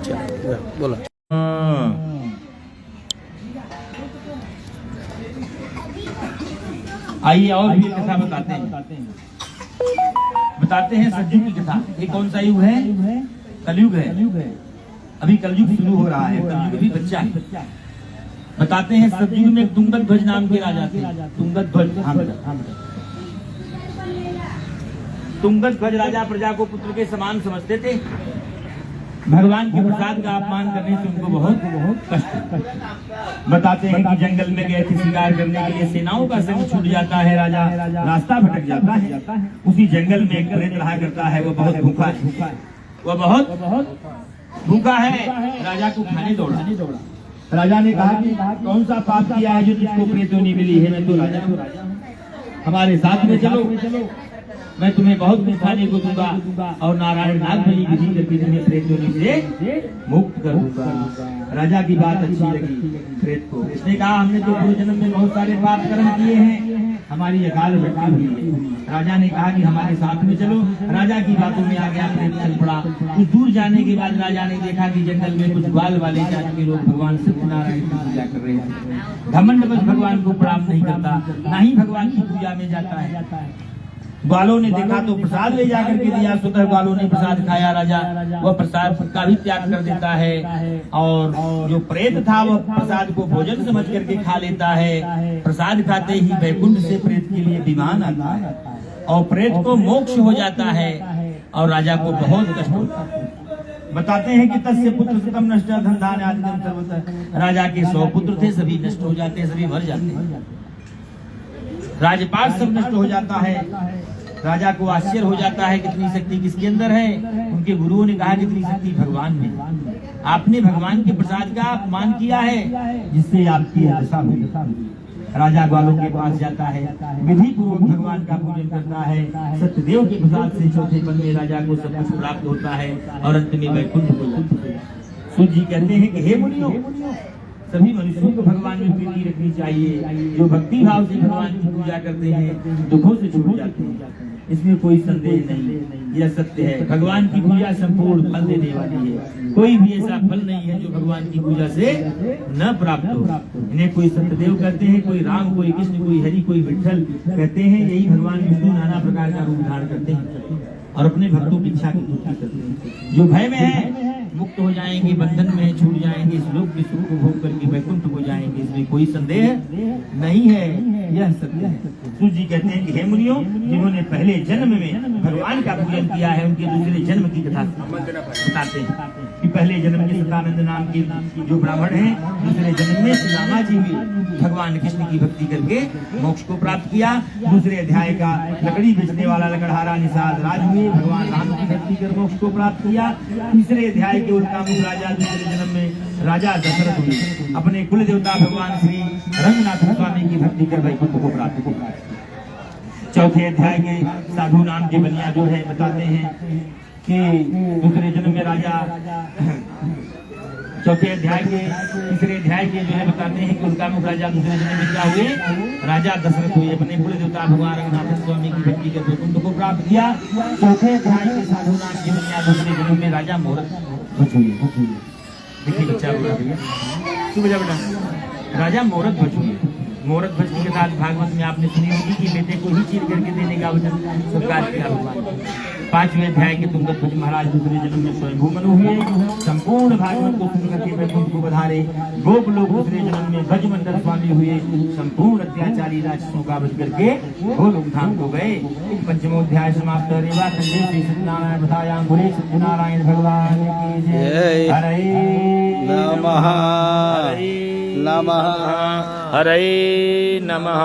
बोला। आइए और भी कथा बताते हैं सज्जू की कथा। ये कौन सा युग है? कलयुग है। अभी कलयुग शुरू हो रहा है, कलयुग अभी बच्चा है। बताते हैं सतयुग में तुंगत ध्वज नाम के राजा थे। तुंगत ध्वज राजा प्रजा को पुत्र के समान समझते थे। भगवान के प्रसाद का अपमान करने से उनको बहुत कष्ट। बताते हैं कि जंगल में गए थे शिकार करने के लिए, सेनाओं का संग छूट जाता है, राजा रास्ता भटक जाता है। उसी जंगल में एक प्रेत रहा करता है, वो बहुत भूखा है, वो बहुत भूखा है। राजा को खाने दौड़ा। राजा ने कहा कि कौन सा पाप किया है जो तुझको प्रेतों नहीं मिली है? मैं तो राजा हूँ, हमारे साथ में चलो, मैं तुम्हें बहुत कुछ खाने को दूंगा और नारायण नाग बलि विधि करके तुम्हें प्रेतों से मुक्त कर दूंगा। राजा की बात अच्छी लगी प्रेत को। इसने कहा हमने तो पूर्व जन्म में बहुत सारे पाप कर्म किए हैं, हमारी अकाल मृत्यु हुई है। राजा ने कहा कि हमारे साथ में चलो। राजा की बातों में आ गया, प्रेत चल पड़ा। कुछ दूर जाने के बाद राजा ने देखा कि जंगल में कुछ ग्वाल वाले जाति के लोग भगवान सत्यनारायण की पूजा कर रहे हैं। घमंड बस भगवान को प्रणाम नहीं करता, ना ही भगवान की पूजा में जाता है। ग्वालों ने देखा तो प्रसाद ले जाकर के दिया। स्वतः ग्वालों ने प्रसाद खाया। राजा वह प्रसाद का भी त्याग कर देता है और जो प्रेत था वह प्रसाद को भोजन समझ करके खा लेता है। प्रसाद खाते ही वैकुंठ से प्रेत के लिए विमान आता है और प्रेत को मोक्ष हो जाता है और राजा को बहुत कष्ट होता है। बताते हैं कि तस्य पुत्र सुतम नष्ट धन धान आदिकम सर्वतः। राजा के 100 पुत्र थे, सभी नष्ट हो जाते हैं, सभी मर जाते हैं। राजपाट सब नष्ट हो जाता है। राजा को आश्चर्य हो जाता है कितनी शक्ति किसके अंदर है। उनके गुरुओं ने कहा कितनी शक्ति भगवान में। आपने भगवान के प्रसाद का अपमान किया है जिससे आपकी दशा हुई। राजा ग्वालों के पास जाता है, विधि पूर्वक भगवान का पूजन करता है। सत्यदेव के प्रसाद से चौथे पल में राजा को सब कुछ प्राप्त होता है और अंत में वैकुंठ को जाता है। सूर्य जी कहते हैं कि हे मुनियों, सभी मनुष्यों को भगवान में प्रीति रखनी चाहिए। जो भक्ति भाव से भगवान की पूजा करते हैं दुखों से छूट जाते हैं, इसमें कोई संदेह नहीं। यह सत्य है, भगवान की पूजा संपूर्ण फल देने वाली है। कोई भी ऐसा फल नहीं है जो भगवान की पूजा से न प्राप्त हो। इन्हें कोई सत्यदेव कहते हैं, कोई राम, कोई कृष्ण, कोई हरि, कोई विठल कहते हैं। यही भगवान विष्णु नाना प्रकार का रूप धारण करते हैं और अपने भक्तों की इच्छा की पूर्ति करते हैं। जो भय में है मुक्त हो जाएंगे, बंधन में छूट जाएंगे, इस लोक के सुख को भोग करके वैकुंठ को जाएंगे, इसमें कोई संदेह नहीं है। यह सत्य है। सूर्य जी कहते हैं कि हे मुनियों, जिन्होंने पहले जन्म में भगवान का पूजन किया है उनके दूसरे जन्म की कथा बताते हैं कि पहले जन्म में सतानंद नाम के जो ब्राह्मण हैं, दूसरे जन्म में श्री रामा जी भी भगवान कृष्ण की भक्ति करके मोक्ष को प्राप्त किया। दूसरे अध्याय का लकड़ी बेचने वाला लकड़हारा निषाद राज हुए, भगवान राम की भक्ति कर मोक्ष को प्राप्त किया। तीसरे अध्याय के उत्कामुख राजा दूसरे जन्म में राजा दशरथ हुए, अपने कुल देवता भगवान श्री रंगनाथ स्वामी की भक्ति कर वैकुंठ को प्राप्त किया। चौथे अध्याय के साधु नाम के बनिया जो है बताते हैं कि दूसरे जन्म में राजा, चौथे अध्याय के तीसरे अध्याय के जो है बताते हैं कि उनका मुख राजा दूसरे जन्म में क्या हुए? राजा दशरथ हुए, अपने कुल देवता भगवान रंगनाथ स्वामी की भक्ति कर वैकुंठ को प्राप्त किया। चौथे अध्याय के साधु नाम के बनिया दूसरे जन्म में राजा मोरद ध्वज हुए। देखिए बच्चा बोला भैया, तू बजा बेटा। राजा मोरद ध्वज हुए। मोरद ध्वज की कथा भागवत में आपने सुनी होगी कि बेटे को ही चीर करके देने का वचन स्वीकार किया भगवान। 5वें अध्याय के तुंगत ध्वज महाराज दूसरे जन्म में स्वयंभू मनु हुए, संपूर्ण भागवत को सुन करके वैकुंठ को पधारे। गोप लोग दूसरे जन्म में ब्रजमंडल स्वामी हुए, संपूर्ण अत्याचारी राक्षसों का वध करके गोलोक धाम को गए। 5वां समाप्त। रेवा खंडे श्री सत्यनारायण बतायाम बोले सत्यनारायण भगवान की जय। हरे नमः नमः हरे नमः।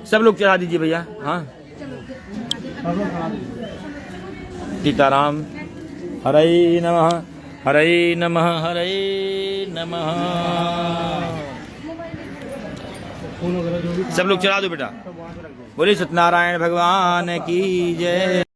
सब लोग चढ़ा दीजिए भैया। हाँ, सीताराम। हरे नमः हरे नमः हरे नमः। सब लोग चढ़ा दो बेटा। बोले सत्यनारायण भगवान की जय।